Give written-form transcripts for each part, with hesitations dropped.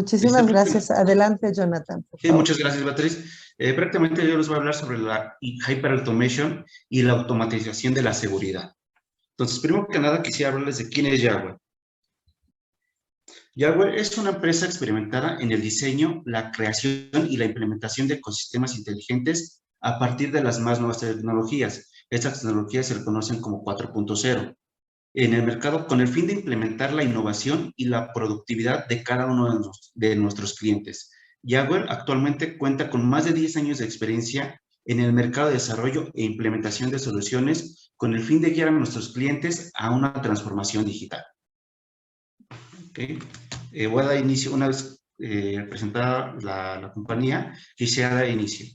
Muchísimas gracias. Adelante, Jonathan, por Sí, favor. muchas gracias, Beatriz. Prácticamente yo les voy a hablar sobre la Hyperautomation y la automatización de la seguridad. Entonces, primero que nada, quisiera hablarles de quién es Jaguar. Jaguar es una empresa experimentada en el diseño, la creación y la implementación de ecosistemas inteligentes a partir de las más nuevas tecnologías. Estas tecnologías se conocen como 4.0 en el mercado con el fin de implementar la innovación y la productividad de cada uno de nuestros clientes. Jaguar actualmente cuenta con más de 10 años de experiencia en el mercado de desarrollo e implementación de soluciones con el fin de guiar a nuestros clientes a una transformación digital. Okay. Voy a dar inicio, una vez presentada la compañía, quisiera dar inicio.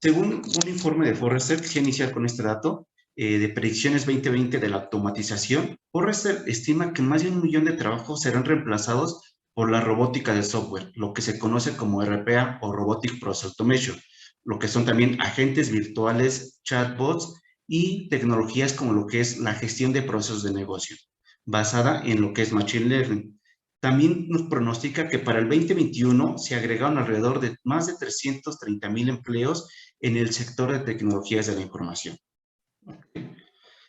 Según un informe de Forrester, quisiera iniciar con este dato de predicciones 2020 de la automatización. Forrester estima que más de 1 millón de trabajos serán reemplazados por la robótica de software, lo que se conoce como RPA o Robotic Process Automation, lo que son también agentes virtuales, chatbots y tecnologías como lo que es la gestión de procesos de negocio, basada en lo que es Machine Learning. También nos pronostica que para el 2021 se agregaron alrededor de más de 330,000 empleos en el sector de tecnologías de la información.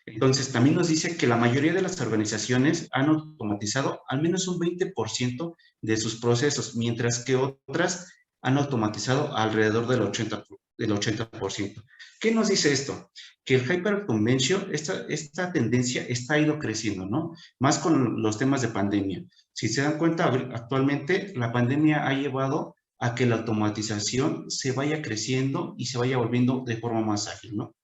Entonces, también nos dice que la mayoría de las organizaciones han automatizado al menos un 20% de sus procesos, mientras que otras han automatizado alrededor del 80%. ¿Qué nos dice esto? Que el hyperautomation, esta tendencia está ido creciendo, ¿no? Más con los temas de pandemia. Si se dan cuenta, actualmente la pandemia ha llevado a que la automatización se vaya creciendo y se vaya volviendo de forma más ágil, ¿no?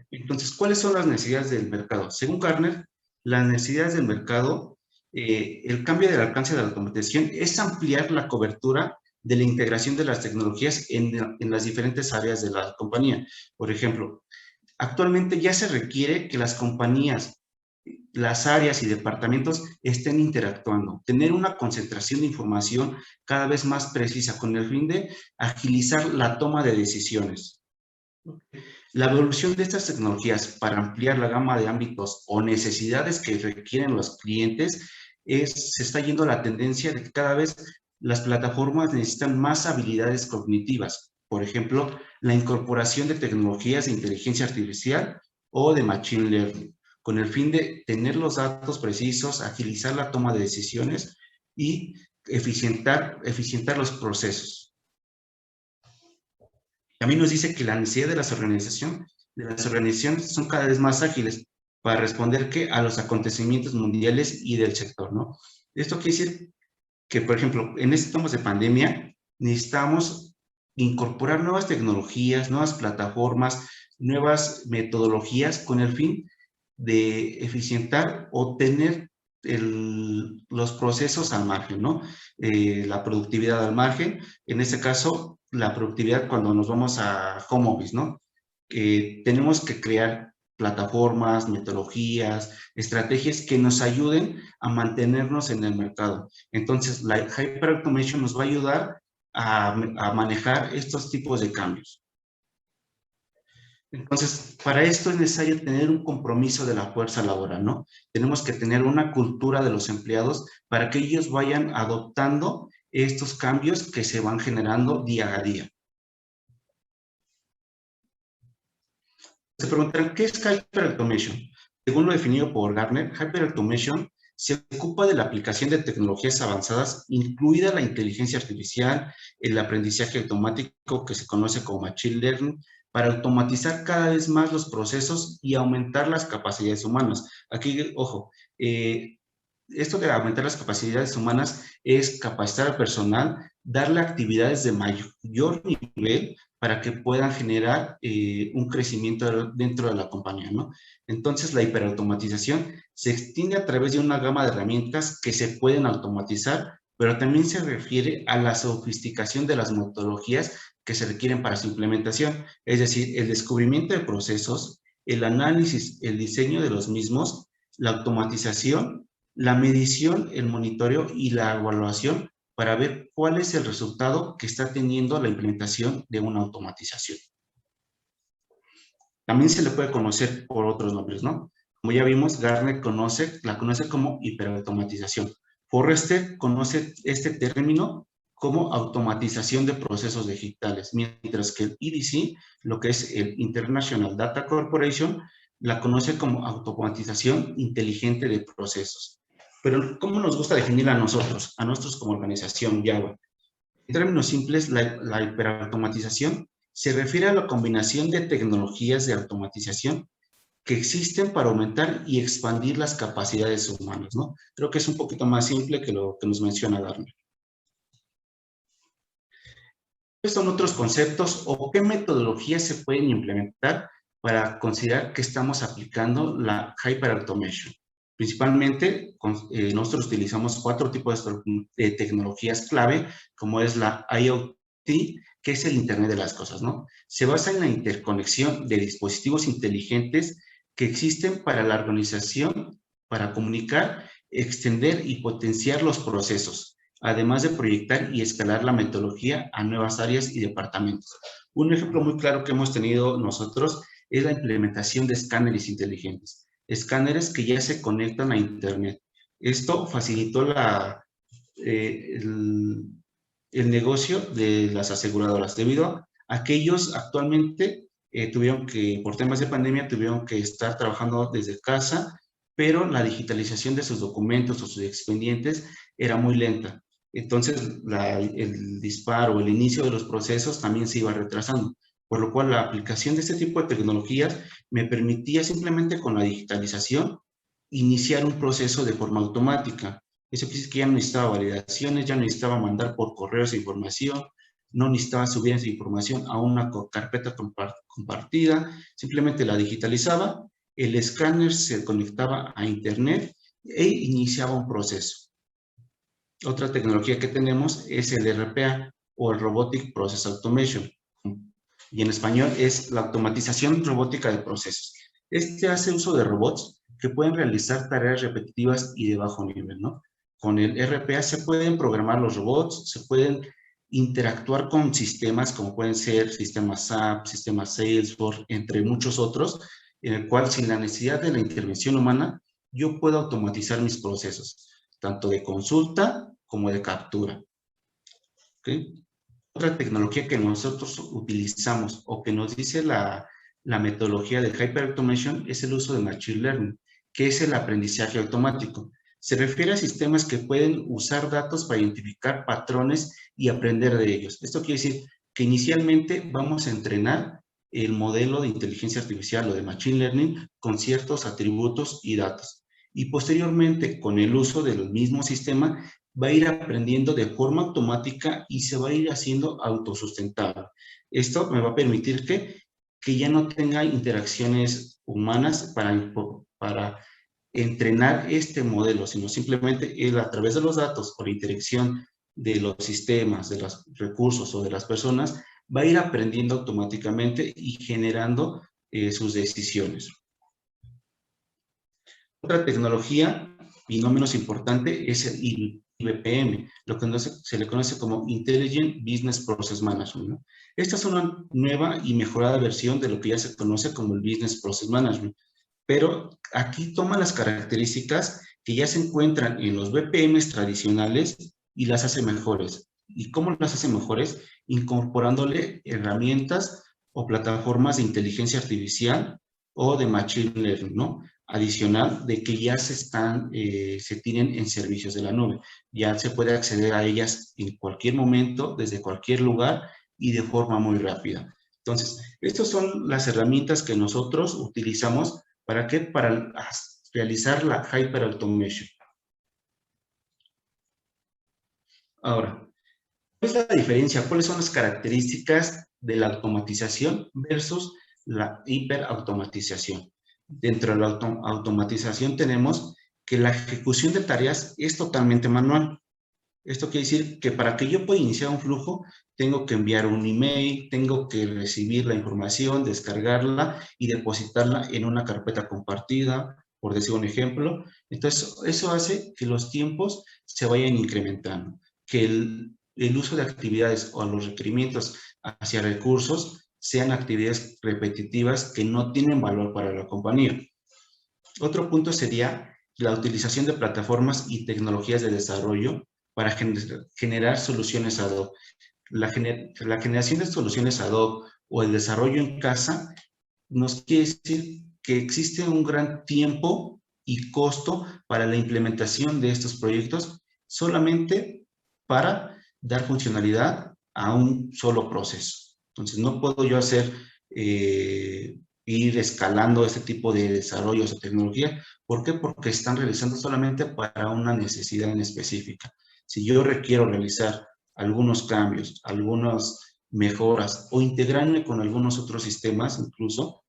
Entonces, ¿cuáles son las necesidades del mercado? Según Gartner, las necesidades del mercado, el cambio del alcance de la automatización es ampliar la cobertura de la integración de las tecnologías en las diferentes áreas de la compañía. Por ejemplo, actualmente ya se requiere que las compañías, las áreas y departamentos estén interactuando, tener una concentración de información cada vez más precisa con el fin de agilizar la toma de decisiones. La evolución de estas tecnologías para ampliar la gama de ámbitos o necesidades que requieren los clientes se está yendo a la tendencia de que cada vez las plataformas necesitan más habilidades cognitivas. Por ejemplo, la incorporación de tecnologías de inteligencia artificial o de machine learning, con el fin de tener los datos precisos, agilizar la toma de decisiones y eficientar los procesos. También nos dice que la necesidad de las organizaciones son cada vez más ágiles para responder a los acontecimientos mundiales y del sector, ¿no? Esto quiere decir que, por ejemplo, en estos tiempos de pandemia necesitamos incorporar nuevas tecnologías, nuevas plataformas, nuevas metodologías con el fin de eficientar o tener los procesos al margen, ¿no? La productividad al margen, en este caso, la productividad cuando nos vamos a home office, ¿no? Tenemos que crear plataformas, metodologías, estrategias que nos ayuden a mantenernos en el mercado. Entonces, la Hyperautomation nos va a ayudar a manejar estos tipos de cambios. Entonces, para esto es necesario tener un compromiso de la fuerza laboral, ¿no? Tenemos que tener una cultura de los empleados para que ellos vayan adoptando estos cambios que se van generando día a día. Se preguntarán, ¿qué es Hyperautomation? Según lo definido por Gartner, Hyperautomation se ocupa de la aplicación de tecnologías avanzadas, incluida la inteligencia artificial, el aprendizaje automático que se conoce como Machine Learning, para automatizar cada vez más los procesos y aumentar las capacidades humanas. Aquí, ojo, esto de aumentar las capacidades humanas es capacitar al personal, darle actividades de mayor nivel para que puedan generar un crecimiento dentro de la compañía, ¿no? Entonces, la hiperautomatización se extiende a través de una gama de herramientas que se pueden automatizar, pero también se refiere a la sofisticación de las metodologías que se requieren para su implementación, es decir, el descubrimiento de procesos, el análisis, el diseño de los mismos, la automatización, la medición, el monitoreo y la evaluación para ver cuál es el resultado que está teniendo la implementación de una automatización. También se le puede conocer por otros nombres, ¿no? Como ya vimos, Gartner la conoce como hiperautomatización. Forrester conoce este término como automatización de procesos digitales, mientras que el IDC, lo que es el International Data Corporation, la conoce como automatización inteligente de procesos. Pero, ¿cómo nos gusta definirla a nosotros como organización Java? En términos simples, la hiperautomatización se refiere a la combinación de tecnologías de automatización que existen para aumentar y expandir las capacidades humanas, ¿no? Creo que es un poquito más simple que lo que nos menciona Gartner. ¿Cuáles son otros conceptos o qué metodologías se pueden implementar para considerar que estamos aplicando la Hyperautomation? Principalmente, nosotros utilizamos 4 tipos de tecnologías clave, como es la IoT, que es el Internet de las Cosas, ¿no? Se basa en la interconexión de dispositivos inteligentes que existen para la organización, para comunicar, extender y potenciar los procesos, además de proyectar y escalar la metodología a nuevas áreas y departamentos. Un ejemplo muy claro que hemos tenido nosotros es la implementación de escáneres inteligentes, escáneres que ya se conectan a Internet. Esto facilitó el negocio de las aseguradoras, debido a que ellos actualmente por temas de pandemia, tuvieron que estar trabajando desde casa, pero la digitalización de sus documentos o sus expedientes era muy lenta. Entonces, el disparo, el inicio de los procesos también se iba retrasando, por lo cual la aplicación de este tipo de tecnologías me permitía simplemente con la digitalización iniciar un proceso de forma automática. Eso quiere decir que ya no necesitaba validaciones, ya no necesitaba mandar por correo esa información, no necesitaba subir esa información a una carpeta compartida, simplemente la digitalizaba, el escáner se conectaba a Internet e iniciaba un proceso. Otra tecnología que tenemos es el RPA o el Robotic Process Automation, y en español es la automatización robótica de procesos. Este hace uso de robots que pueden realizar tareas repetitivas y de bajo nivel, ¿no? Con el RPA se pueden programar los robots, se pueden interactuar con sistemas como pueden ser sistemas SAP, sistemas Salesforce, entre muchos otros, en el cual sin la necesidad de la intervención humana, yo puedo automatizar mis procesos, tanto de consulta como de captura. ¿Okay? Otra tecnología que nosotros utilizamos o que nos dice la metodología de Hyperautomation es el uso de Machine Learning, que es el aprendizaje automático. Se refiere a sistemas que pueden usar datos para identificar patrones y aprender de ellos. Esto quiere decir que inicialmente vamos a entrenar el modelo de inteligencia artificial o de Machine Learning con ciertos atributos y datos. Y posteriormente, con el uso del mismo sistema, va a ir aprendiendo de forma automática y se va a ir haciendo autosustentable. Esto me va a permitir que ya no tenga interacciones humanas para entrenar este modelo, sino simplemente él a través de los datos, por interacción de los sistemas, de los recursos o de las personas, va a ir aprendiendo automáticamente y generando sus decisiones. Otra tecnología, y no menos importante, es el IBPM, lo que se le conoce como Intelligent Business Process Management, ¿no? Esta es una nueva y mejorada versión de lo que ya se conoce como el Business Process Management, pero aquí toma las características que ya se encuentran en los BPMs tradicionales y las hace mejores. ¿Y cómo las hace mejores? Incorporándole herramientas o plataformas de inteligencia artificial o de Machine Learning, ¿no? Adicional de que ya se tienen en servicios de la nube. Ya se puede acceder a ellas en cualquier momento, desde cualquier lugar y de forma muy rápida. Entonces, estas son las herramientas que nosotros utilizamos. ¿Para qué? Para realizar la Hyperautomation. Ahora, ¿cuál es la diferencia? ¿Cuáles son las características de la automatización versus la hiperautomatización? Dentro de la automatización tenemos que la ejecución de tareas es totalmente manual. Esto quiere decir que para que yo pueda iniciar un flujo, tengo que enviar un email, tengo que recibir la información, descargarla y depositarla en una carpeta compartida, por decir un ejemplo. Entonces, eso hace que los tiempos se vayan incrementando, que el uso de actividades o los requerimientos hacia recursos sean actividades repetitivas que no tienen valor para la compañía. Otro punto sería la utilización de plataformas y tecnologías de desarrollo para generar soluciones ad hoc. La generación de soluciones ad hoc o el desarrollo en casa nos quiere decir que existe un gran tiempo y costo para la implementación de estos proyectos solamente para dar funcionalidad a un solo proceso. Entonces, no puedo yo ir escalando este tipo de desarrollos o tecnología. ¿Por qué? Porque están realizando solamente para una necesidad en específica. Si yo requiero realizar algunos cambios, algunas mejoras o integrarme con algunos otros sistemas incluso,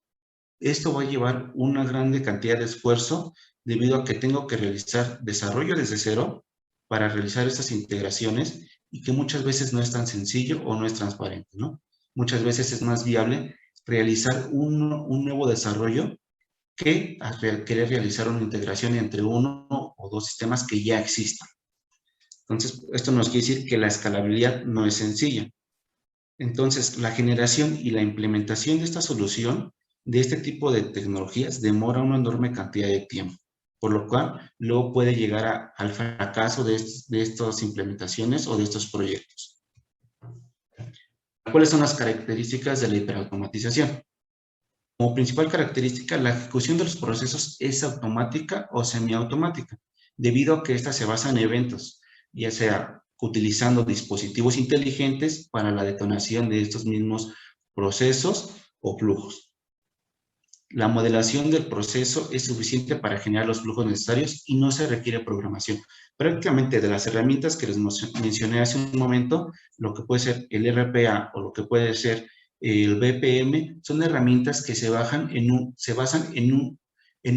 esto va a llevar una grande cantidad de esfuerzo debido a que tengo que realizar desarrollo desde cero para realizar estas integraciones y que muchas veces no es tan sencillo o no es transparente, ¿no? Muchas veces es más viable realizar un nuevo desarrollo que querer realizar una integración entre uno o dos sistemas que ya existan. Entonces, esto nos quiere decir que la escalabilidad no es sencilla. Entonces, la generación y la implementación de esta solución, de este tipo de tecnologías, demora una enorme cantidad de tiempo, por lo cual luego puede llegar al fracaso de estas implementaciones o de estos proyectos. ¿Cuáles son las características de la hiperautomatización? Como principal característica, la ejecución de los procesos es automática o semiautomática, debido a que ésta se basa en eventos, ya sea utilizando dispositivos inteligentes para la detonación de estos mismos procesos o flujos. La modelación del proceso es suficiente para generar los flujos necesarios y no se requiere programación. Prácticamente de las herramientas que les mencioné hace un momento, lo que puede ser el RPA o lo que puede ser el BPM, son herramientas que se basan en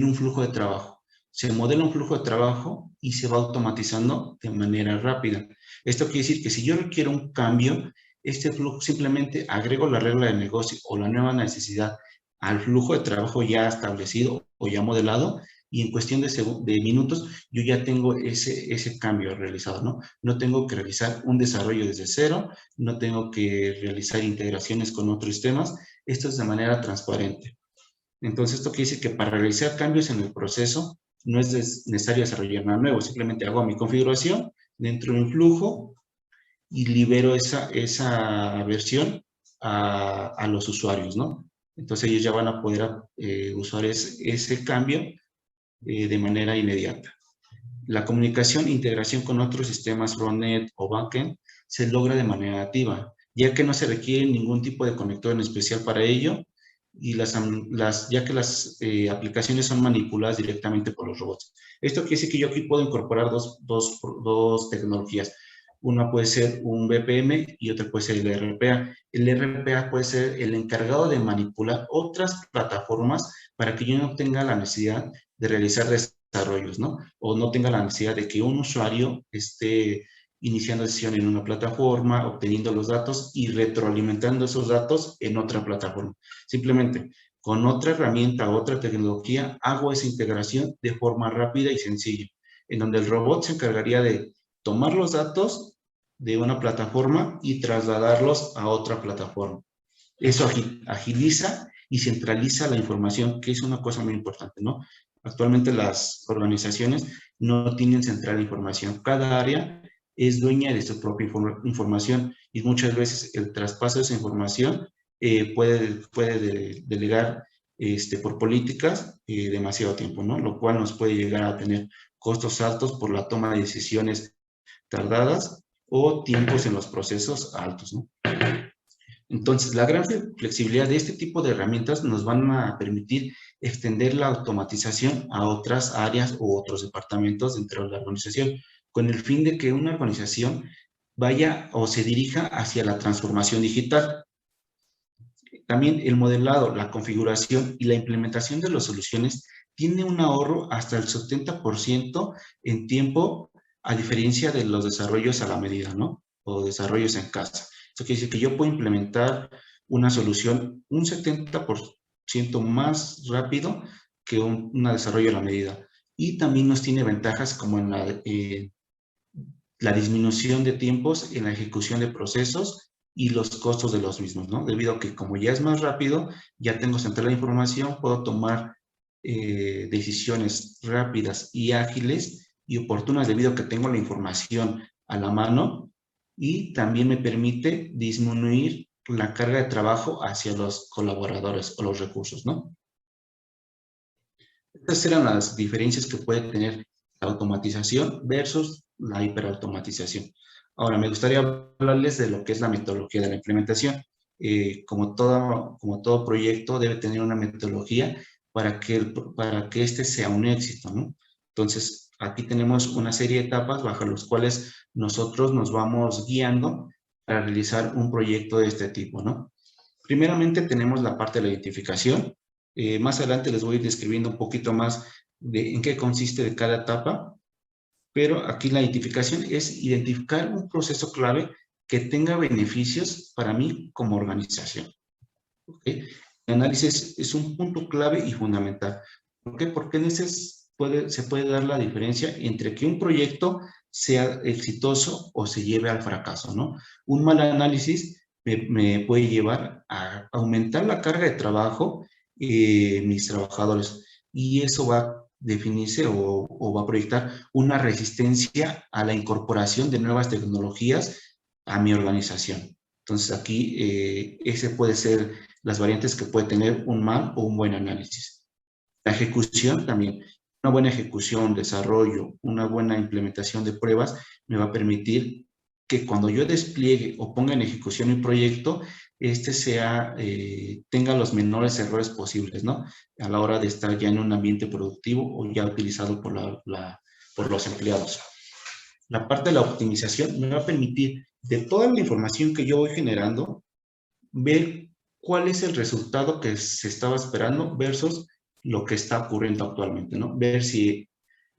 un flujo de trabajo. Se modela un flujo de trabajo y se va automatizando de manera rápida. Esto quiere decir que si yo requiero un cambio, este flujo simplemente agrego la regla de negocio o la nueva necesidad al flujo de trabajo ya establecido o ya modelado, y en cuestión de minutos yo ya tengo ese cambio realizado, ¿no? No tengo que realizar un desarrollo desde cero, no tengo que realizar integraciones con otros sistemas, esto es de manera transparente. Entonces, esto quiere decir que para realizar cambios en el proceso no es necesario desarrollar nada nuevo, simplemente hago mi configuración dentro de un flujo y libero esa versión a los usuarios, ¿no? Entonces ellos ya van a poder usar ese cambio de manera inmediata. La comunicación e integración con otros sistemas frontend o backend se logra de manera nativa, ya que no se requiere ningún tipo de conector en especial para ello, y ya que las aplicaciones son manipuladas directamente por los robots. Esto quiere decir que yo aquí puedo incorporar dos tecnologías. Una puede ser un BPM y otra puede ser el RPA. El RPA puede ser el encargado de manipular otras plataformas para que yo no tenga la necesidad de realizar desarrollos, ¿no? O no tenga la necesidad de que un usuario esté iniciando sesión en una plataforma, obteniendo los datos y retroalimentando esos datos en otra plataforma. Simplemente con otra herramienta, otra tecnología, hago esa integración de forma rápida y sencilla, en donde el robot se encargaría de tomar los datos de una plataforma y trasladarlos a otra plataforma. Eso agiliza y centraliza la información, que es una cosa muy importante, ¿no? Actualmente las organizaciones no tienen central de información. Cada área es dueña de su propia información y muchas veces el traspaso de esa información puede delegar por políticas demasiado tiempo, ¿no? Lo cual nos puede llegar a tener costos altos por la toma de decisiones tardadas o tiempos en los procesos altos, ¿no? Entonces, la gran flexibilidad de este tipo de herramientas nos van a permitir extender la automatización a otras áreas u otros departamentos dentro de la organización, con el fin de que una organización vaya o se dirija hacia la transformación digital. También el modelado, la configuración y la implementación de las soluciones tiene un ahorro hasta el 70% en tiempo, a diferencia de los desarrollos a la medida, ¿no? O desarrollos en casa. Eso quiere decir que yo puedo implementar una solución un 70% más rápido que un desarrollo a la medida. Y también nos tiene ventajas como en la disminución de tiempos en la ejecución de procesos y los costos de los mismos, ¿no? Debido a que como ya es más rápido, ya tengo central de información, puedo tomar decisiones rápidas y ágiles y oportunas debido a que tengo la información a la mano, y también me permite disminuir la carga de trabajo hacia los colaboradores o los recursos, ¿no? Estas eran las diferencias que puede tener la automatización versus la hiperautomatización. Ahora, me gustaría hablarles de lo que es la metodología de la implementación. Como todo proyecto, debe tener una metodología para que este sea un éxito, ¿no? Entonces, aquí tenemos una serie de etapas bajo las cuales nosotros nos vamos guiando para realizar un proyecto de este tipo, ¿no? Primeramente tenemos la parte de la identificación. Más adelante les voy a ir describiendo un poquito más de en qué consiste de cada etapa, pero aquí la identificación es identificar un proceso clave que tenga beneficios para mí como organización. ¿Okay? El análisis es un punto clave y fundamental. ¿Por qué? Porque en ese se puede dar la diferencia entre que un proyecto sea exitoso o se lleve al fracaso, ¿no? Un mal análisis me puede llevar a aumentar la carga de trabajo mis trabajadores, y eso va a definirse o va a proyectar una resistencia a la incorporación de nuevas tecnologías a mi organización. Entonces aquí ese puede ser las variantes que puede tener un mal o un buen análisis. La ejecución también. Una buena ejecución, desarrollo, una buena implementación de pruebas me va a permitir que cuando yo despliegue o ponga en ejecución mi proyecto, tenga los menores errores posibles, ¿no? A la hora de estar ya en un ambiente productivo o ya utilizado por los empleados. La parte de la optimización me va a permitir, de toda la información que yo voy generando, ver cuál es el resultado que se estaba esperando versus lo que está ocurriendo actualmente, ¿no? Ver si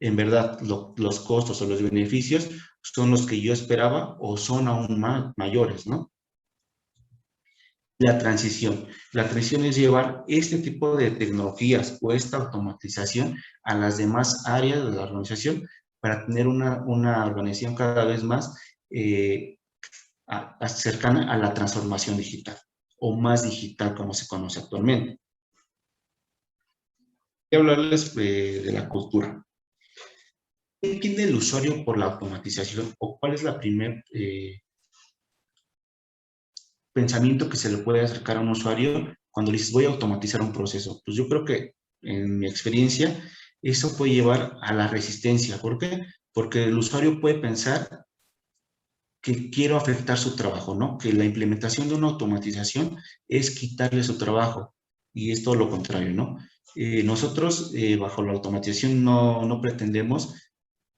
en verdad los costos o los beneficios son los que yo esperaba o son aún mayores, ¿no? La transición. La transición es llevar este tipo de tecnologías o esta automatización a las demás áreas de la organización para tener una organización cada vez más cercana a la transformación digital o más digital como se conoce actualmente. Voy a hablarles de la cultura. ¿Qué entiende el usuario por la automatización o cuál es la primer pensamiento que se le puede acercar a un usuario cuando le dices voy a automatizar un proceso? Pues yo creo que en mi experiencia eso puede llevar a la resistencia. ¿Por qué? Porque el usuario puede pensar que quiero afectar su trabajo, ¿no? Que la implementación de una automatización es quitarle su trabajo, y es todo lo contrario, ¿no? Nosotros, bajo la automatización, no pretendemos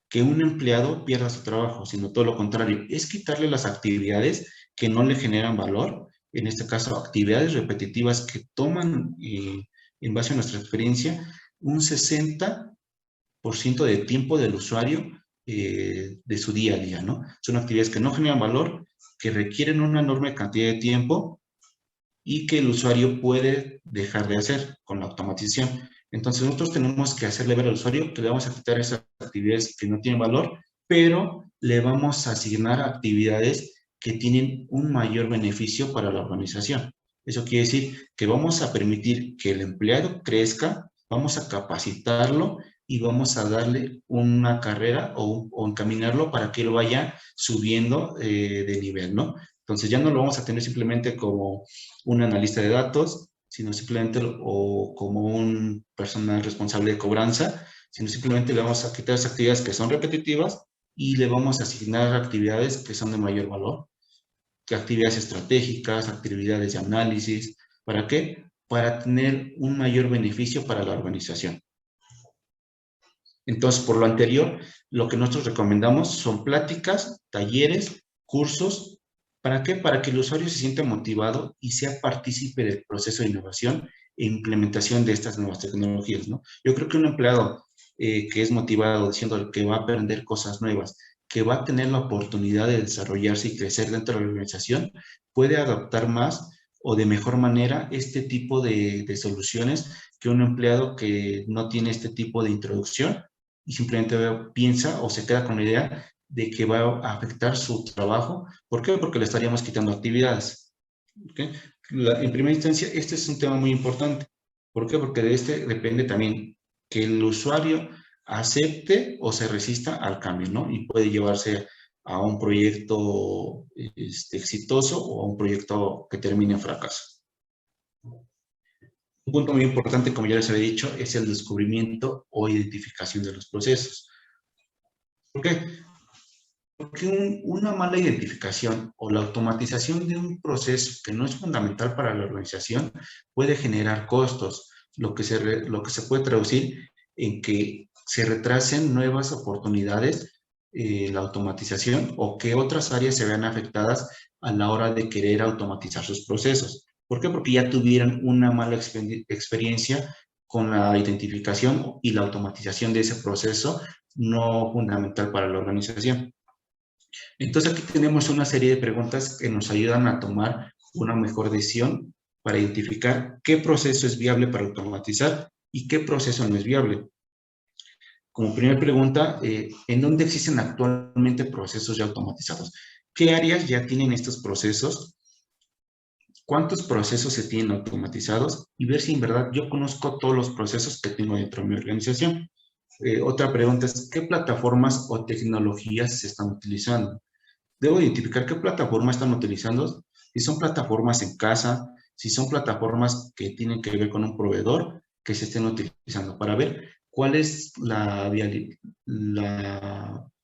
que un empleado pierda su trabajo, sino todo lo contrario, es quitarle las actividades que no le generan valor, en este caso, actividades repetitivas que toman, en base a nuestra experiencia, un 60% de tiempo del usuario de su día a día, ¿no? Son actividades que no generan valor, que requieren una enorme cantidad de tiempo y que el usuario puede dejar de hacer con la automatización. Entonces nosotros tenemos que hacerle ver al usuario que le vamos a quitar esas actividades que no tienen valor, pero le vamos a asignar actividades que tienen un mayor beneficio para la organización. Eso quiere decir que vamos a permitir que el empleado crezca, vamos a capacitarlo y vamos a darle una carrera o encaminarlo para que él vaya subiendo de nivel, ¿no? Entonces ya no lo vamos a tener simplemente como un analista de datos, sino simplemente o como un personal responsable de cobranza, sino simplemente le vamos a quitar esas actividades que son repetitivas y le vamos a asignar actividades que son de mayor valor, que actividades estratégicas, actividades de análisis. ¿Para qué? Para tener un mayor beneficio para la organización. Entonces, por lo anterior, lo que nosotros recomendamos son pláticas, talleres, cursos. ¿Para qué? Para que el usuario se sienta motivado y sea partícipe del proceso de innovación e implementación de estas nuevas tecnologías, ¿no? Yo creo que un empleado que es motivado diciendo que va a aprender cosas nuevas, que va a tener la oportunidad de desarrollarse y crecer dentro de la organización, puede adaptar más o de mejor manera este tipo de soluciones que un empleado que no tiene este tipo de introducción y simplemente piensa o se queda con la idea de que va a afectar su trabajo. ¿Por qué? Porque le estaríamos quitando actividades. ¿Okay? En primera instancia, este es un tema muy importante. ¿Por qué? Porque de este depende también que el usuario acepte o se resista al cambio, ¿no? Y puede llevarse a un proyecto exitoso o a un proyecto que termine en fracaso. Un punto muy importante, como ya les había dicho, es el descubrimiento o identificación de los procesos. ¿Por qué? Porque una mala identificación o la automatización de un proceso que no es fundamental para la organización puede generar costos, lo que se puede traducir en que se retrasen nuevas oportunidades, la automatización, o que otras áreas se vean afectadas a la hora de querer automatizar sus procesos. ¿Por qué? Porque ya tuvieron una mala experiencia con la identificación y la automatización de ese proceso no fundamental para la organización. Entonces aquí tenemos una serie de preguntas que nos ayudan a tomar una mejor decisión para identificar qué proceso es viable para automatizar y qué proceso no es viable. Como primera pregunta, ¿en dónde existen actualmente procesos ya automatizados? ¿Qué áreas ya tienen estos procesos? ¿Cuántos procesos se tienen automatizados? Y ver si en verdad yo conozco todos los procesos que tengo dentro de mi organización. Otra pregunta es, ¿qué plataformas o tecnologías se están utilizando? Debo identificar qué plataformas están utilizando, si son plataformas en casa, si son plataformas que tienen que ver con un proveedor que se estén utilizando para ver cuál es la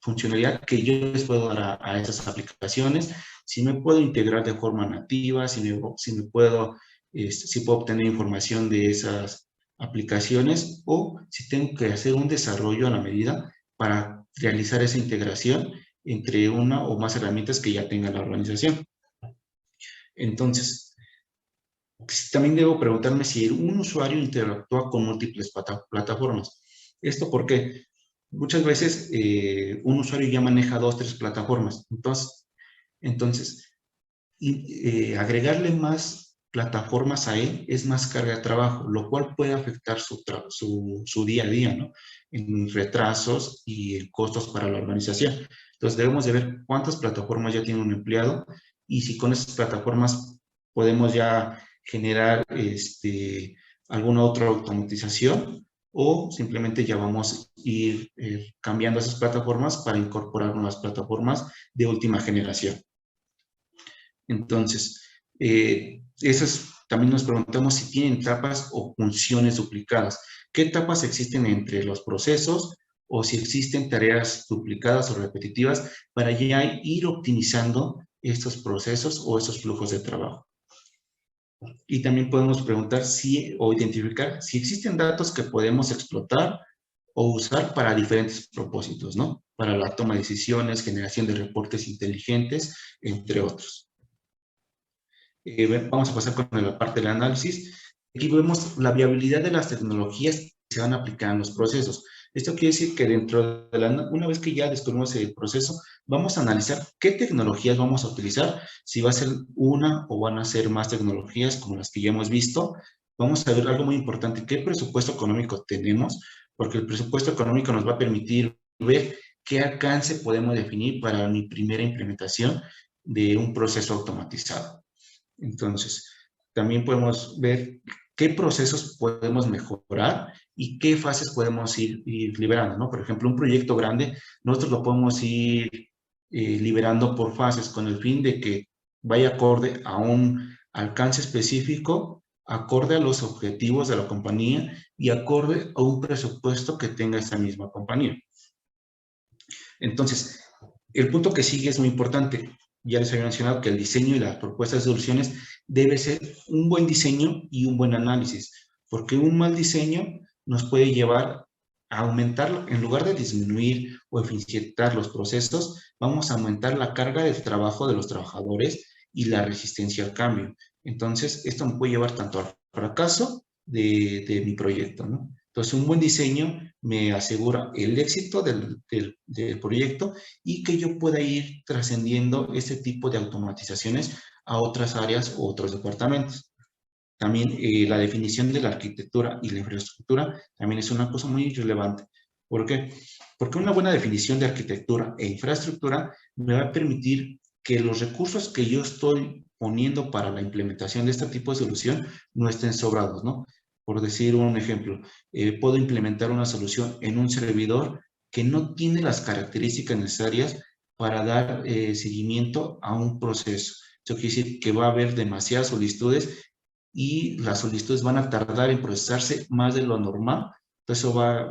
funcionalidad que yo les puedo dar a esas aplicaciones, si me puedo integrar de forma nativa, si puedo obtener información de esas aplicaciones o si tengo que hacer un desarrollo a la medida para realizar esa integración entre una o más herramientas que ya tenga la organización. Entonces, también debo preguntarme si un usuario interactúa con múltiples plataformas. ¿Esto por qué? Muchas veces un usuario ya maneja 2 o 3 plataformas. Entonces agregarle más plataformas a él es más carga de trabajo, lo cual puede afectar su día a día, ¿no? En retrasos y en costos para la organización. Entonces debemos de ver cuántas plataformas ya tiene un empleado y si con esas plataformas podemos ya generar alguna otra automatización o simplemente ya vamos a ir cambiando esas plataformas para incorporar nuevas plataformas de última generación. Entonces, también nos preguntamos si tienen etapas o funciones duplicadas. ¿Qué etapas existen entre los procesos o si existen tareas duplicadas o repetitivas para ya ir optimizando estos procesos o esos flujos de trabajo? Y también podemos preguntar o identificar si existen datos que podemos explotar o usar para diferentes propósitos, ¿no? Para la toma de decisiones, generación de reportes inteligentes, entre otros. Vamos a pasar con la parte del análisis. Aquí vemos la viabilidad de las tecnologías que se van a aplicar en los procesos. Esto quiere decir que una vez que ya descubrimos el proceso, vamos a analizar qué tecnologías vamos a utilizar, si va a ser una o van a ser más tecnologías como las que ya hemos visto. Vamos a ver algo muy importante, qué presupuesto económico tenemos, porque el presupuesto económico nos va a permitir ver qué alcance podemos definir para mi primera implementación de un proceso automatizado. Entonces, también podemos ver qué procesos podemos mejorar y qué fases podemos ir liberando, ¿no? Por ejemplo, un proyecto grande, nosotros lo podemos ir liberando por fases con el fin de que vaya acorde a un alcance específico, acorde a los objetivos de la compañía y acorde a un presupuesto que tenga esa misma compañía. Entonces, el punto que sigue es muy importante. Ya les había mencionado que el diseño y las propuestas de soluciones debe ser un buen diseño y un buen análisis, porque un mal diseño nos puede llevar a aumentar, en lugar de disminuir o eficientar los procesos, vamos a aumentar la carga de trabajo de los trabajadores y la resistencia al cambio. Entonces, esto me puede llevar tanto al fracaso de mi proyecto, ¿no? Entonces, un buen diseño me asegura el éxito del proyecto y que yo pueda ir trascendiendo este tipo de automatizaciones a otras áreas o otros departamentos. También la definición de la arquitectura y la infraestructura también es una cosa muy relevante. ¿Por qué? Porque una buena definición de arquitectura e infraestructura me va a permitir que los recursos que yo estoy poniendo para la implementación de este tipo de solución no estén sobrados, ¿no? Por decir un ejemplo, puedo implementar una solución en un servidor que no tiene las características necesarias para dar seguimiento a un proceso. Eso quiere decir que va a haber demasiadas solicitudes y las solicitudes van a tardar en procesarse más de lo normal. Entonces eso va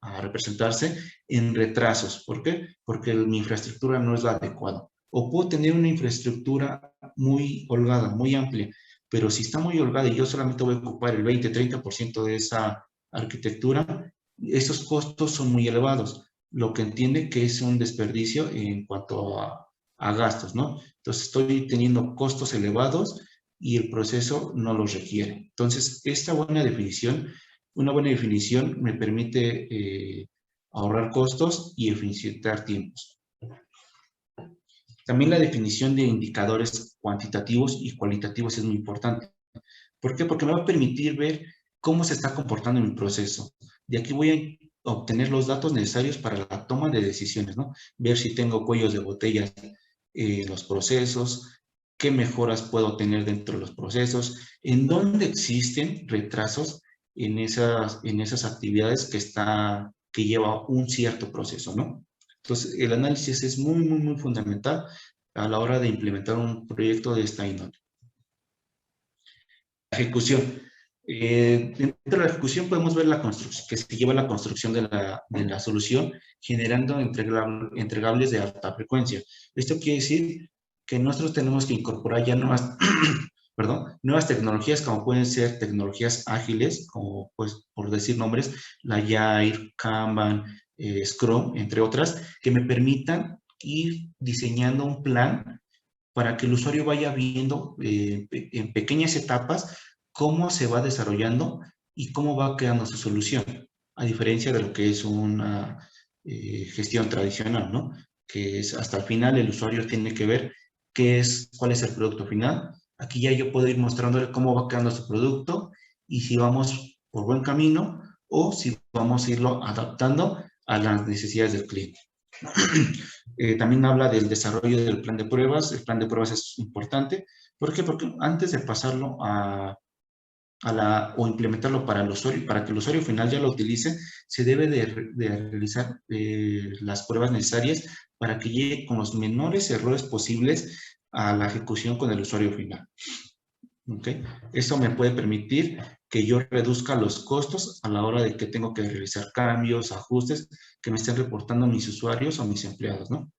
a representarse en retrasos. ¿Por qué? Porque mi infraestructura no es la adecuada. O puedo tener una infraestructura muy holgada, muy amplia, pero si está muy holgada y yo solamente voy a ocupar el 20-30% de esa arquitectura, esos costos son muy elevados, lo que entiende que es un desperdicio en cuanto a gastos, ¿no? Entonces estoy teniendo costos elevados y el proceso no los requiere. Entonces, una buena definición me permite ahorrar costos y eficientar tiempos. También la definición de indicadores cuantitativos y cualitativos es muy importante. ¿Por qué? Porque me va a permitir ver cómo se está comportando mi proceso. De aquí voy a obtener los datos necesarios para la toma de decisiones, ¿no? Ver si tengo cuellos de botella en los procesos, qué mejoras puedo tener dentro de los procesos, en dónde existen retrasos en esas actividades que lleva un cierto proceso, ¿no? Entonces, el análisis es muy, muy, muy fundamental a la hora de implementar un proyecto de esta índole. Ejecución. Dentro de la ejecución podemos ver la construcción, que se lleva la construcción de la solución, generando entregables de alta frecuencia. Esto quiere decir que nosotros tenemos que incorporar ya nuevas tecnologías, como pueden ser tecnologías ágiles, como pues por decir nombres, la Agile, Kanban, Scrum, entre otras, que me permitan ir diseñando un plan para que el usuario vaya viendo en pequeñas etapas cómo se va desarrollando y cómo va quedando su solución, a diferencia de lo que es una gestión tradicional, ¿no? Que es hasta el final el usuario tiene que ver cuál es el producto final. Aquí ya yo puedo ir mostrándole cómo va quedando su producto y si vamos por buen camino o si vamos a irlo adaptando a las necesidades del cliente. También habla del desarrollo del plan de pruebas. El plan de pruebas es importante. ¿Por qué? Porque antes de pasarlo o implementarlo para el usuario, para que el usuario final ya lo utilice, se debe de realizar las pruebas necesarias para que llegue con los menores errores posibles a la ejecución con el usuario final. ¿Okay? Eso me puede permitir que yo reduzca los costos a la hora de que tengo que realizar cambios, ajustes que me estén reportando mis usuarios o mis empleados, ¿no?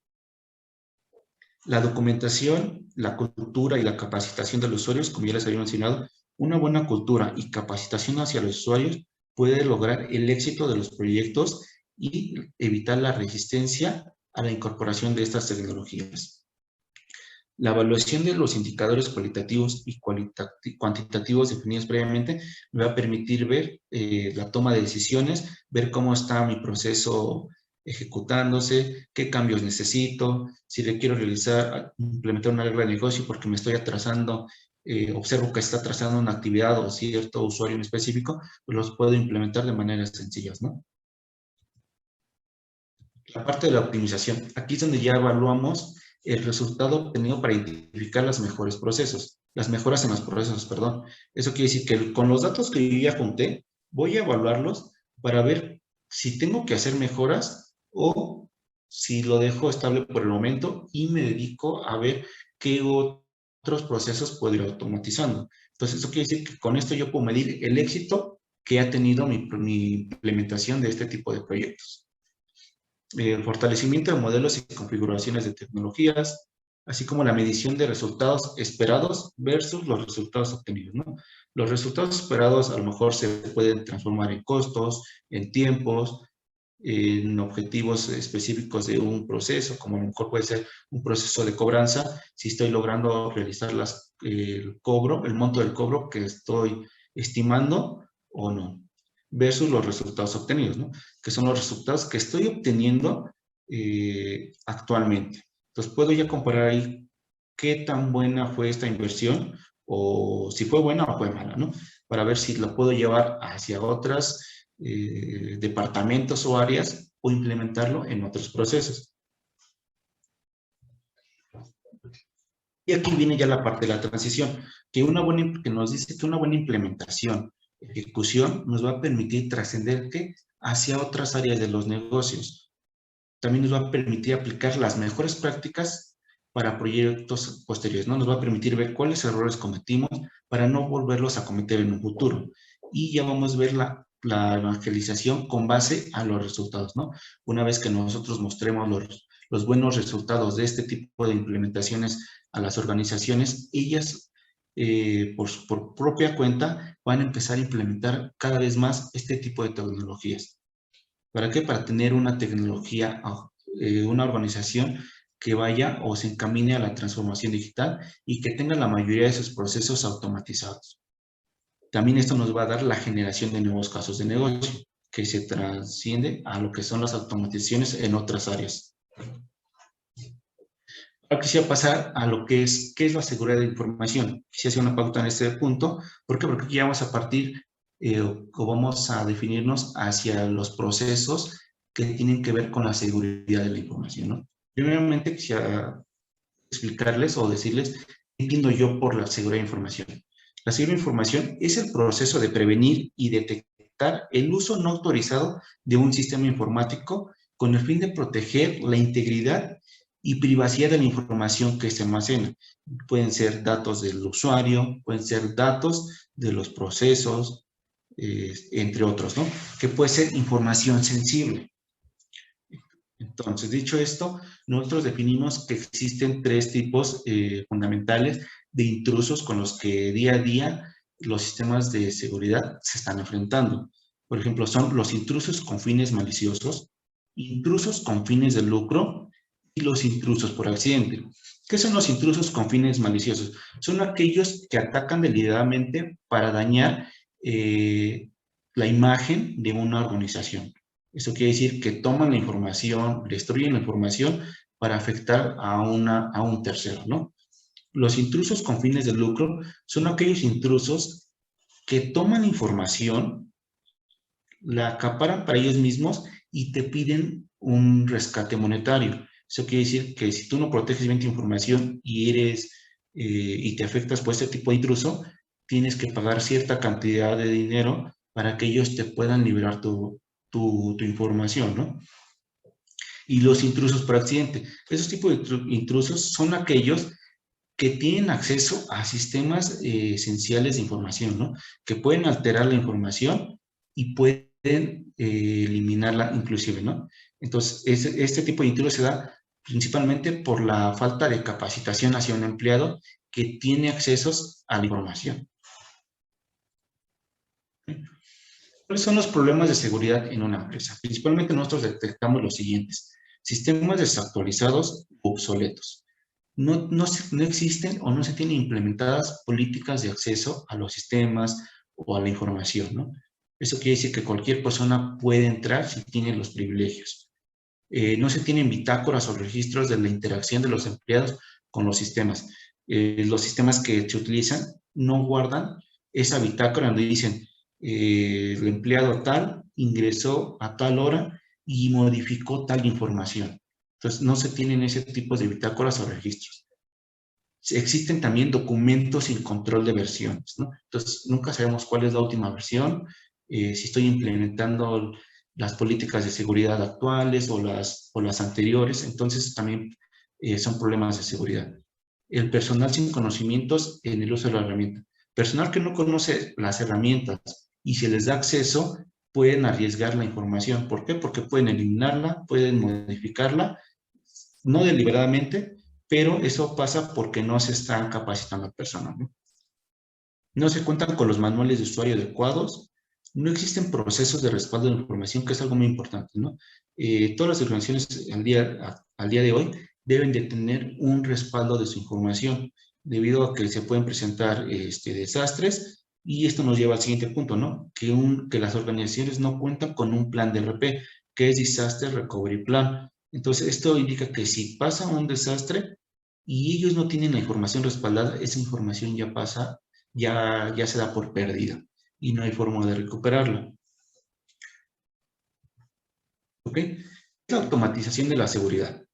La documentación, la cultura y la capacitación de los usuarios, como ya les había mencionado, una buena cultura y capacitación hacia los usuarios puede lograr el éxito de los proyectos y evitar la resistencia a la incorporación de estas tecnologías. La evaluación de los indicadores cualitativos y cuantitativos definidos previamente me va a permitir ver la toma de decisiones, ver cómo está mi proceso ejecutándose, qué cambios necesito, si le quiero implementar una regla de negocio porque me estoy atrasando, observo que está atrasando una actividad o cierto usuario en específico, pues los puedo implementar de maneras sencillas, ¿no? La parte de la optimización. Aquí es donde ya evaluamos el resultado obtenido para identificar los mejores procesos, las mejoras en los procesos, perdón. Eso quiere decir que con los datos que yo ya junté, voy a evaluarlos para ver si tengo que hacer mejoras o si lo dejo estable por el momento y me dedico a ver qué otros procesos puedo ir automatizando. Entonces, eso quiere decir que con esto yo puedo medir el éxito que ha tenido mi implementación de este tipo de proyectos. Fortalecimiento de modelos y configuraciones de tecnologías, así como la medición de resultados esperados versus los resultados obtenidos, ¿no? Los resultados esperados a lo mejor se pueden transformar en costos, en tiempos, en objetivos específicos de un proceso, como a lo mejor puede ser un proceso de cobranza, si estoy logrando realizar el monto del cobro que estoy estimando o no, versus los resultados obtenidos, ¿no? Que son los resultados que estoy obteniendo actualmente. Entonces, puedo ya comparar ahí qué tan buena fue esta inversión o si fue buena o fue mala, ¿no? Para ver si lo puedo llevar hacia otras departamentos o áreas o implementarlo en otros procesos. Y aquí viene ya la parte de la transición, que nos dice que una buena implementación, ejecución, nos va a permitir trascender hacia otras áreas de los negocios. También nos va a permitir aplicar las mejores prácticas para proyectos posteriores, ¿no? Nos va a permitir ver cuáles errores cometimos para no volverlos a cometer en un futuro. Y ya vamos a ver la evangelización con base a los resultados, ¿no? Una vez que nosotros mostremos los buenos resultados de este tipo de implementaciones a las organizaciones, ellas por propia cuenta van a empezar a implementar cada vez más este tipo de tecnologías. ¿Para qué? Para tener una tecnología, una organización que vaya o se encamine a la transformación digital y que tenga la mayoría de sus procesos automatizados. También esto nos va a dar la generación de nuevos casos de negocio, que se trasciende a lo que son las automatizaciones en otras áreas. Ahora quisiera pasar a lo que es, ¿qué es la seguridad de información? Quisiera hacer una pauta en este punto. ¿Por qué? Porque aquí ya vamos a partir o vamos a definirnos hacia los procesos que tienen que ver con la seguridad de la información, ¿no? Primeramente quisiera explicarles o decirles qué entiendo yo por la seguridad de información. La seguridad de información es el proceso de prevenir y detectar el uso no autorizado de un sistema informático con el fin de proteger la integridad y privacidad de la información que se almacena. Pueden ser datos del usuario, pueden ser datos de los procesos, entre otros, ¿no? Que puede ser información sensible. Entonces, dicho esto, nosotros definimos que existen tres tipos fundamentales de intrusos con los que día a día los sistemas de seguridad se están enfrentando. Por ejemplo, son los intrusos con fines maliciosos, intrusos con fines de lucro y los intrusos por accidente. ¿Qué son los intrusos con fines maliciosos? Son aquellos que atacan deliberadamente para dañar la imagen de una organización. Eso quiere decir que toman la información, destruyen la información para afectar a un tercero, ¿no? Los intrusos con fines de lucro son aquellos intrusos que toman información, la acaparan para ellos mismos y te piden un rescate monetario. Eso quiere decir que si tú no proteges bien tu información y te afectas por este tipo de intruso, tienes que pagar cierta cantidad de dinero para que ellos te puedan liberar tu información, ¿no? Y los intrusos por accidente. Esos tipos de intrusos son aquellos que tienen acceso a sistemas esenciales de información, ¿no? Que pueden alterar la información y pueden eliminarla inclusive, ¿no? Entonces, este tipo de intrusos se da principalmente por la falta de capacitación hacia un empleado que tiene accesos a la información. ¿Cuáles son los problemas de seguridad en una empresa? Principalmente nosotros detectamos los siguientes: sistemas desactualizados u obsoletos. No existen o no se tienen implementadas políticas de acceso a los sistemas o a la información, ¿no? Eso quiere decir que cualquier persona puede entrar si tiene los privilegios. No se tienen bitácoras o registros de la interacción de los empleados con los sistemas. Los sistemas que se utilizan no guardan esa bitácora donde dicen el empleado tal ingresó a tal hora y modificó tal información. Entonces, no se tienen ese tipo de bitácoras o registros. Existen también documentos sin control de versiones, ¿no? Entonces, nunca sabemos cuál es la última versión, si estoy implementando las políticas de seguridad actuales o las anteriores. Entonces, también son problemas de seguridad. El personal sin conocimientos en el uso de la herramienta. Personal que no conoce las herramientas y se les da acceso, pueden arriesgar la información. ¿Por qué? Porque pueden eliminarla, pueden modificarla, no deliberadamente, pero eso pasa porque no se están capacitando a personas, ¿no? No se cuentan con los manuales de usuario adecuados, no existen procesos de respaldo de información, que es algo muy importante, ¿no? Todas las organizaciones al día de hoy deben de tener un respaldo de su información, debido a que se pueden presentar desastres, y esto nos lleva al siguiente punto, ¿no? Que las organizaciones no cuentan con un plan de RP, que es Disaster Recovery Plan. Entonces, esto indica que si pasa un desastre y ellos no tienen la información respaldada, esa información ya se da por perdida y no hay forma de recuperarla. ¿Ok? La automatización de la seguridad.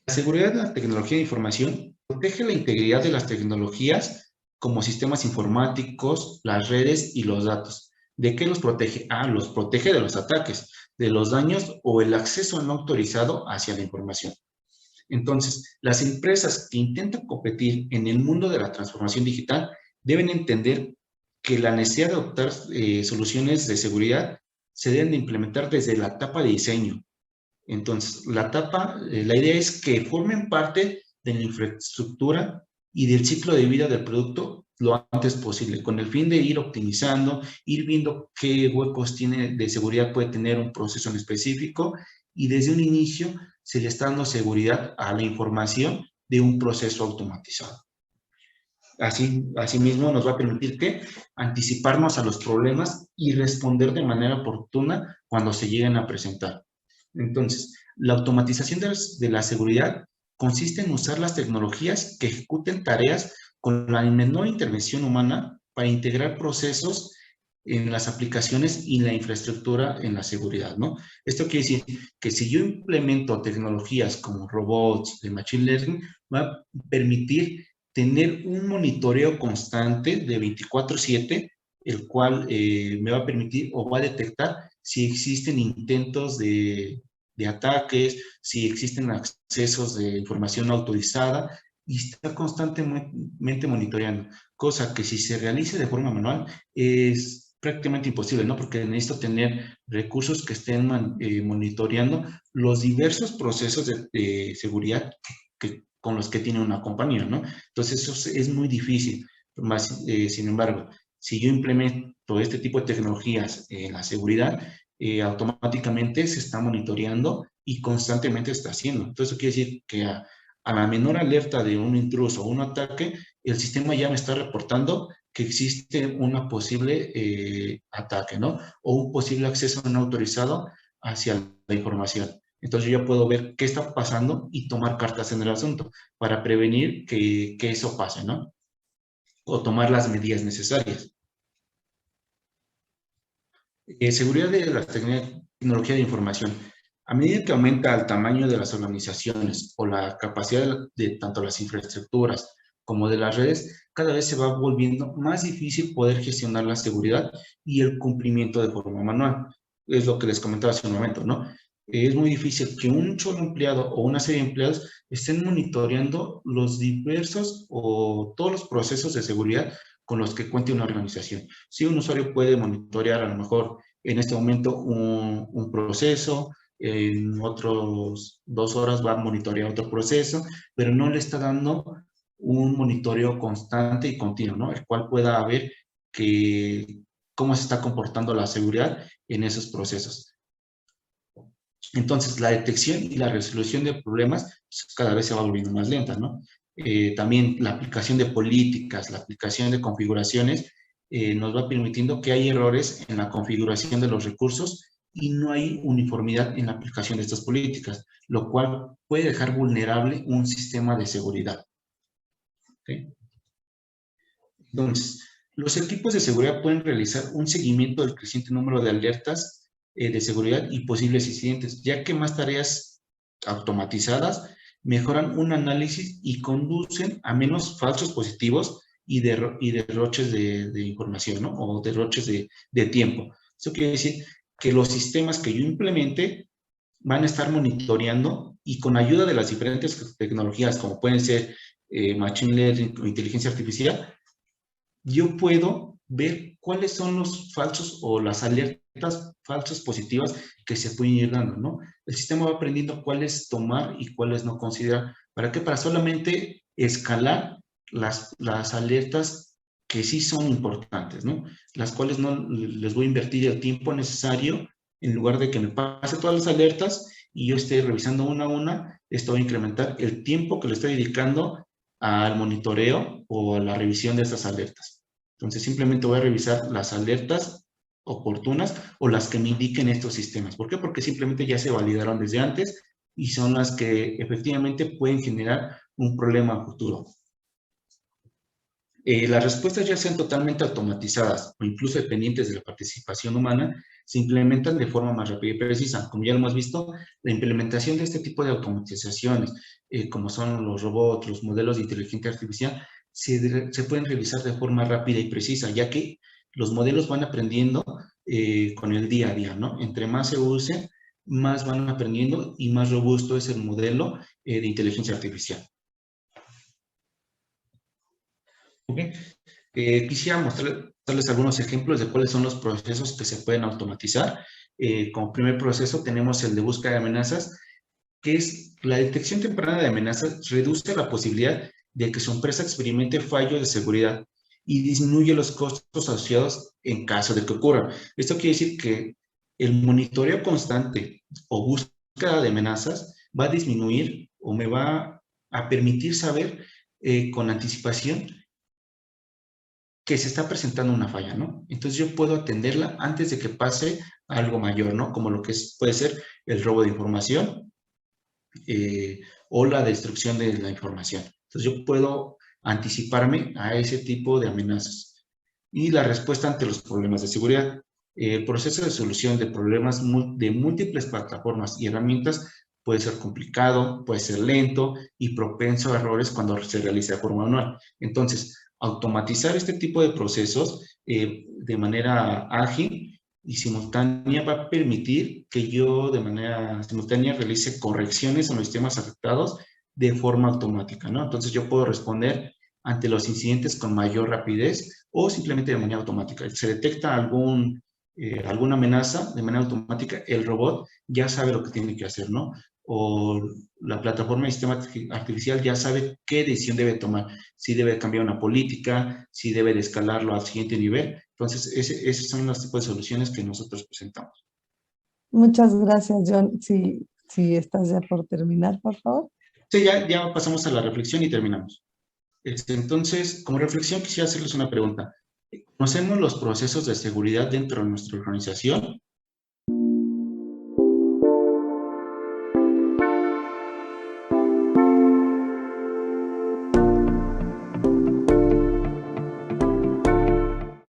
La seguridad de la tecnología de información protege la integridad de las tecnologías como sistemas informáticos, las redes y los datos. ¿De qué los protege? Los protege de los ataques, de los daños o el acceso no autorizado hacia la información. Entonces, las empresas que intentan competir en el mundo de la transformación digital deben entender que la necesidad de adoptar soluciones de seguridad se deben de implementar desde la etapa de diseño. Entonces, la idea es que formen parte de la infraestructura y del ciclo de vida del producto lo antes posible, con el fin de ir optimizando, ir viendo qué huecos de seguridad puede tener un proceso en específico, y desde un inicio se le está dando seguridad a la información de un proceso automatizado. Asimismo, nos va a permitir anticiparnos a los problemas y responder de manera oportuna cuando se lleguen a presentar. Entonces, la automatización de la seguridad consiste en usar las tecnologías que ejecuten tareas con la menor intervención humana para integrar procesos en las aplicaciones y la infraestructura en la seguridad, ¿no? Esto quiere decir que si yo implemento tecnologías como robots, de machine learning, va a permitir tener un monitoreo constante de 24/7, el cual me va a permitir o va a detectar si existen intentos de ataques, si existen accesos de información autorizada, y está constantemente monitoreando, cosa que si se realice de forma manual es prácticamente imposible, ¿no? Porque necesito tener recursos que estén monitoreando los diversos procesos de seguridad con los que tiene una compañía, ¿no? Entonces eso es muy difícil. Sin embargo, si yo implemento este tipo de tecnologías en la seguridad, automáticamente se está monitoreando y constantemente está haciendo. Entonces eso quiere decir que a la menor alerta de un intruso o un ataque, el sistema ya me está reportando que existe una posible ataque, ¿no? O un posible acceso no autorizado hacia la información. Entonces yo ya puedo ver qué está pasando y tomar cartas en el asunto para prevenir que eso pase, ¿no? O tomar las medidas necesarias. Seguridad de la tecnología de información. A medida que aumenta el tamaño de las organizaciones o la capacidad de tanto las infraestructuras como de las redes, cada vez se va volviendo más difícil poder gestionar la seguridad y el cumplimiento de forma manual. Es lo que les comentaba hace un momento, ¿no? Es muy difícil que un solo empleado o una serie de empleados estén monitoreando los diversos o todos los procesos de seguridad con los que cuente una organización. Si un usuario puede monitorear a lo mejor en este momento un proceso, en otros 2 horas va a monitorear otro proceso, pero no le está dando un monitoreo constante y continuo, ¿no? El cual pueda ver cómo se está comportando la seguridad en esos procesos. Entonces, la detección y la resolución de problemas pues, cada vez se va volviendo más lenta, ¿no? También la aplicación de políticas, la aplicación de configuraciones, nos va permitiendo que hay errores en la configuración de los recursos y no hay uniformidad en la aplicación de estas políticas, lo cual puede dejar vulnerable un sistema de seguridad. ¿Okay? Entonces, los equipos de seguridad pueden realizar un seguimiento del creciente número de alertas de seguridad y posibles incidentes, ya que más tareas automatizadas mejoran un análisis y conducen a menos falsos positivos y derroches de información, ¿no? O derroches de tiempo. Eso quiere decir que los sistemas que yo implemente van a estar monitoreando y con ayuda de las diferentes tecnologías, como pueden ser Machine Learning o inteligencia artificial, yo puedo ver cuáles son los falsos o las alertas falsas positivas que se pueden ir dando, ¿no? El sistema va aprendiendo cuáles tomar y cuáles no considerar. ¿Para qué? Para solamente escalar las alertas que sí son importantes, ¿no? Las cuales no les voy a invertir el tiempo necesario en lugar de que me pase todas las alertas y yo esté revisando una a una. Esto va a incrementar el tiempo que le estoy dedicando al monitoreo o a la revisión de estas alertas. Entonces, simplemente voy a revisar las alertas oportunas o las que me indiquen estos sistemas. ¿Por qué? Porque simplemente ya se validaron desde antes y son las que efectivamente pueden generar un problema futuro. Las respuestas, ya sean totalmente automatizadas o incluso dependientes de la participación humana, se implementan de forma más rápida y precisa. Como ya lo hemos visto, la implementación de este tipo de automatizaciones, como son los robots, los modelos de inteligencia artificial, se pueden realizar de forma rápida y precisa, ya que los modelos van aprendiendo con el día a día, ¿no? Entre más se use, más van aprendiendo y más robusto es el modelo de inteligencia artificial. Okay. Quisiera mostrarles algunos ejemplos de cuáles son los procesos que se pueden automatizar. Como primer proceso tenemos el de búsqueda de amenazas, que es la detección temprana de amenazas, reduce la posibilidad de que su empresa experimente fallos de seguridad y disminuye los costos asociados en caso de que ocurra. Esto quiere decir que el monitoreo constante o búsqueda de amenazas va a disminuir o me va a permitir saber con anticipación que se está presentando una falla, ¿no? Entonces yo puedo atenderla antes de que pase algo mayor, ¿no? Como lo que puede ser el robo de información o la destrucción de la información. Entonces yo puedo anticiparme a ese tipo de amenazas. Y la respuesta ante los problemas de seguridad. El proceso de solución de problemas de múltiples plataformas y herramientas puede ser complicado, puede ser lento y propenso a errores cuando se realiza de forma manual. Entonces, automatizar este tipo de procesos de manera ágil y simultánea va a permitir que yo de manera simultánea realice correcciones en los sistemas afectados de forma automática, ¿no? Entonces yo puedo responder ante los incidentes con mayor rapidez o simplemente de manera automática. Se detecta alguna amenaza de manera automática, el robot ya sabe lo que tiene que hacer, ¿no? O la plataforma de sistema artificial ya sabe qué decisión debe tomar, si debe cambiar una política, si debe de escalarlo al siguiente nivel. Entonces, esos son los tipos de soluciones que nosotros presentamos. Muchas gracias, John. Si estás ya por terminar, por favor. Sí, ya pasamos a la reflexión y terminamos. Entonces, como reflexión, quisiera hacerles una pregunta. ¿Conocemos los procesos de seguridad dentro de nuestra organización?